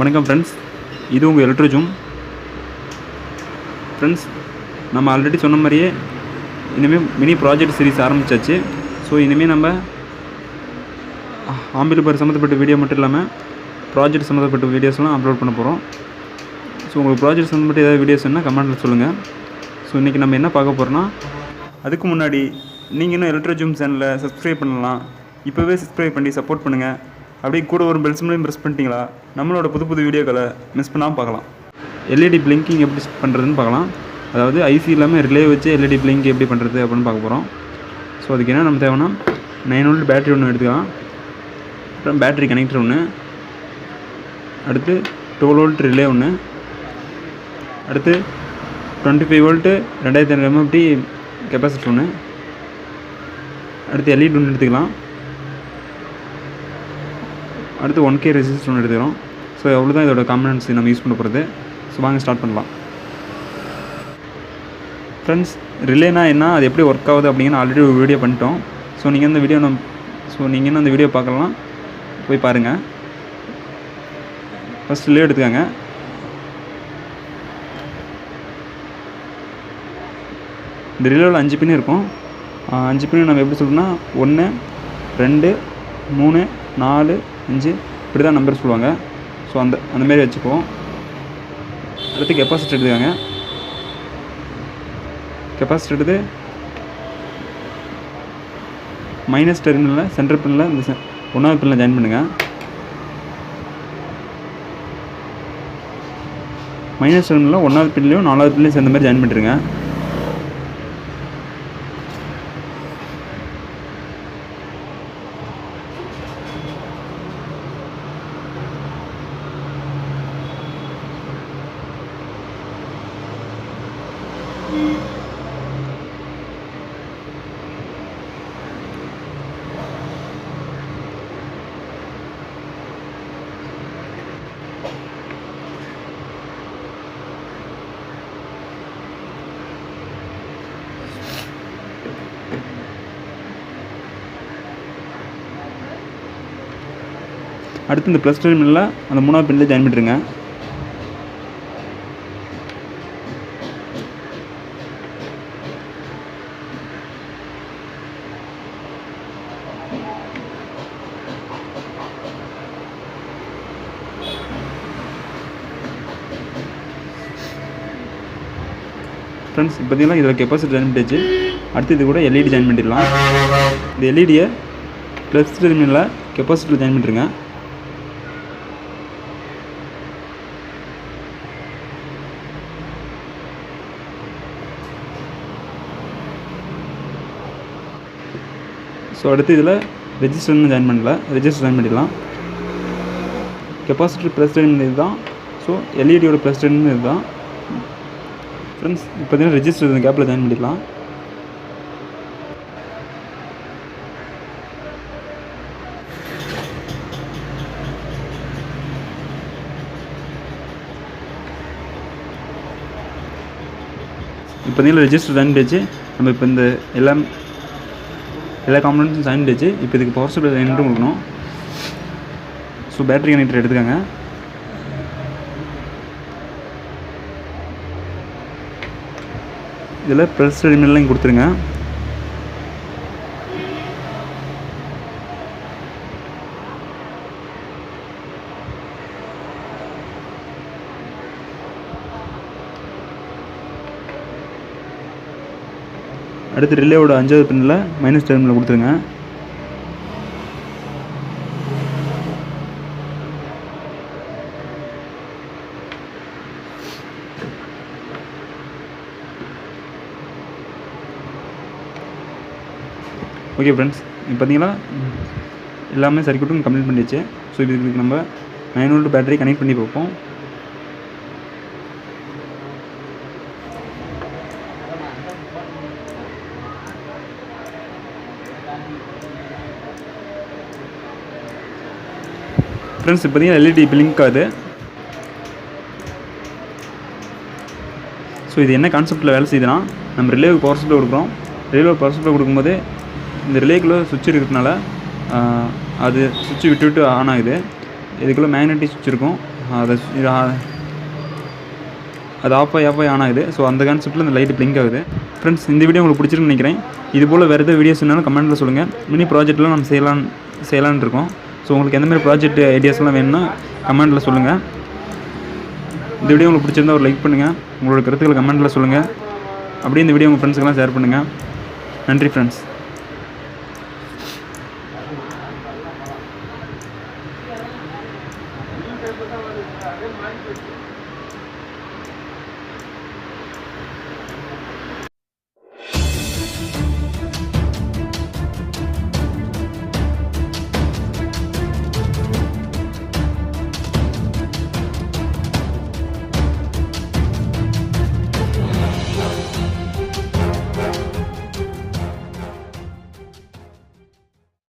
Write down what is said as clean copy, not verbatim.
வணக்கம் ஃப்ரெண்ட்ஸ், இது உங்கள் எலக்ட்ரோஜூம். ஃப்ரெண்ட்ஸ், நம்ம ஆல்ரெடி சொன்ன மாதிரியே இனிமேல் மினி ப்ராஜெக்ட் சீரிஸ் ஆரம்பித்தாச்சு. ஸோ இனிமேல் நம்ம ஆம்பிளிஃபையர் சம்மந்தப்பட்ட வீடியோ மட்டும் இல்லாமல் ப்ராஜெக்ட் சம்மந்தப்பட்ட வீடியோஸ்லாம் அப்லோட் பண்ண போகிறோம். ஸோ உங்களுக்கு ப்ராஜெக்ட் சம்மந்தப்பட்ட ஏதாவது வீடியோஸ் என்ன கமெண்ட்டில் சொல்லுங்கள். ஸோ இன்றைக்கி நம்ம என்ன பார்க்க போகிறோன்னா, அதுக்கு முன்னாடி நீங்கள் இன்னும் எலக்ட்ரோஜூம் சேனலை சப்ஸ்கிரைப் பண்ணலாம். இப்போவே சப்ஸ்கிரைப் பண்ணி சப்போர்ட் பண்ணுங்கள். அப்படியே கூட ஒரு பெல் சிம்பலையும் ப்ரெஸ் பண்ணிட்டீங்களா, நம்மளோட புது புது வீடியோக்களை மிஸ் பண்ணாமல் பார்க்கலாம். எல்இடி பிளிங்கிங் எப்படி பண்ணுறதுன்னு பார்க்கலாம். அதாவது ஐசி இல்லாமல் ரிலே வச்சு எல்இடி பிளிங்க் எப்படி பண்ணுறது அப்படின்னு பார்க்க போகிறோம். ஸோ அதுக்கு என்ன நம்ம தேவைன்னா, 9 வோல்ட் பேட்டரி ஒன்று எடுத்துக்கலாம். அப்புறம் பேட்டரி கனெக்டர் ஒன்று, அடுத்து 12 வோல்ட் ரிலே ஒன்று, அடுத்து 25 வோல்ட்டு 2500 mAh கெப்பாசிட்டர் ஒன்று, அடுத்து எல்இடி ஒன்று எடுத்துக்கலாம். அடுத்து 1K ரெசிஸ்டர் ஒன்று எடுத்துக்கிறோம். ஸோ எவ்வளோ தான் இதோட காம்பனன்ட்ஸ் நம்ம யூஸ் பண்ண போகிறது. ஸோ வாங்க ஸ்டார்ட் பண்ணலாம். ஃப்ரெண்ட்ஸ், ரிலேனா என்ன, அது எப்படி ஒர்க் ஆகுது அப்படிங்கிற ஆல்ரெடி ஒரு வீடியோ பண்ணிட்டோம். ஸோ நீங்கள் அந்த வீடியோ பார்க்கலாம், போய் பாருங்கள். ஃபஸ்ட் ரிலே எடுத்துக்காங்க. இந்த ரிலேவில் 5 பின் இருக்கும். 5 பின் நம்ம எப்படி சொல்லணும்னா 1 2 3 4 5 இப்படி தான் நம்பர் சொல்லுவாங்க. ஸோ அந்தமாரி வச்சுக்குவோம். அடுத்து கெப்பாசிட்டர் எடுத்துக்காங்க. கெப்பாசிட்டர் எடுத்து மைனஸ் டெர்மினலில் சென்டர் பின்னில் இந்த 1வது பின்னில் ஜாயின் பண்ணுங்கள். மைனஸ் டெர்மினலில் 1வது பின்லையும் 4வது பின்லையும் சேர்ந்த மாதிரி ஜாயின் பண்ணிடுங்க. அடுத்து இந்த ப்ளஸ் டெர்மினலில் அந்த 3வது பின்னில் ஜாயின் பண்ணிடுங்க. ஃப்ரெண்ட்ஸ், இப்போ பார்த்தீங்கன்னா இதில் கெப்பாசிட்டி ஜாயின் பண்ணிடுச்சு. அடுத்து இது கூட எல்இடி ஜாயின் பண்ணிடலாம். இந்த எல்இடியை ப்ளஸ் டெர்மினலில் கெப்பாசிட்டியில் ஜாயின் பண்ணிடுங்க. ஸோ அடுத்து இதில் ரெஜிஸ்டர்னு ஜாயின் பண்ணல, ரெஜிஸ்டர் ஜாயின் பண்ணிடலாம். கெப்பாசிட்டர் ப்ளஸ் டெர்மினல் இது தான். ஸோ எல்இடியோட ப்ளஸ் டெர்மினல் இது தான். ஃப்ரெண்ட்ஸ், இப்போ பார்த்தீங்கன்னா ரெஜிஸ்டர் இந்த கேப்பில் ஜாயின் பண்ணிடலாம். இப்போ பார்த்தீங்கன்னா ரெஜிஸ்டர் ஜாயின் பண்ணிடுச்சு. நம்ம இப்போ இந்த எல்லா காம்பனன்ட்ஸும் ஜாயின் பண்ணிடுச்சு. இப்போ இதுக்கு பவர் சப்ளை கனெக்டரும் கொடுக்கணும். ஸோ பேட்டரி கனெக்டர் எடுத்துக்காங்க. இதில் ப்ளஸ் டெர்மினல்லாம் கொடுத்துருங்க. அடுத்து ரிலேவோட 5வது பின்னில் மைனஸ் டெர்மினல் கொடுத்துருங்க. ஓகே ஃப்ரெண்ட்ஸ், இப்போ பார்த்தீங்கன்னா எல்லாமே சர்க்யூட்டும் கம்ப்ளீட் பண்ணிடுச்சு. ஸோ இதுக்கு நம்ம 9 வோல்ட் பேட்டரி கனெக்ட் பண்ணி பார்ப்போம். ஃப்ரெண்ட்ஸ், இப்போ பார்த்தீங்கன்னா எல்இடி பிளிங்க் ஆகுது. ஸோ இது என்ன கான்செப்ட்டில் வேலை செய்யுதுன்னா, நம்ம ரிலேவுக்கு பவர் சப்ளை கொடுக்குறோம். ரிலேவுக்கு பவர் சப்ளை கொடுக்கும்போது இந்த ரிலேக்குள்ளே சுவிட்ச் இருக்கிறதுனால அது சுவிட்ச் விட்டு ஆன் ஆகுது. இதுக்குள்ளே மேக்னெட்டிக் சுவிட்ச் இருக்கும். அதை அது ஆஃப் ஆகி ஆன் ஆகுது. ஸோ அந்த கான்செப்ட்டில் இந்த லைட்டு பிளிங்க் ஆகுது. ஃப்ரெண்ட்ஸ், இந்த வீடியோ உங்களுக்கு பிடிச்சிருக்குன்னு நினைக்கிறேன். இது போல் வேறு எதாவது வீடியோஸ் இருந்தாலும் கமெண்ட்டில் சொல்லுங்கள். மினி ப்ராஜெக்ட்லாம் நம்ம செய்யலான்னு இருக்கோம். ஸோ உங்களுக்கு எந்த மாதிரி ப்ராஜெக்ட் ஐடியாஸ்லாம் வேணும்னா கமெண்ட்டில் சொல்லுங்கள். இந்த வீடியோ உங்களுக்கு பிடிச்சிருந்தா ஒரு லைக் பண்ணுங்கள். உங்களோட கருத்துக்களை கமெண்ட்டில் சொல்லுங்கள். அப்படியே இந்த வீடியோ உங்கள் ஃப்ரெண்ட்ஸுக்கெல்லாம் ஷேர் பண்ணுங்கள். நன்றி ஃப்ரெண்ட்ஸ்.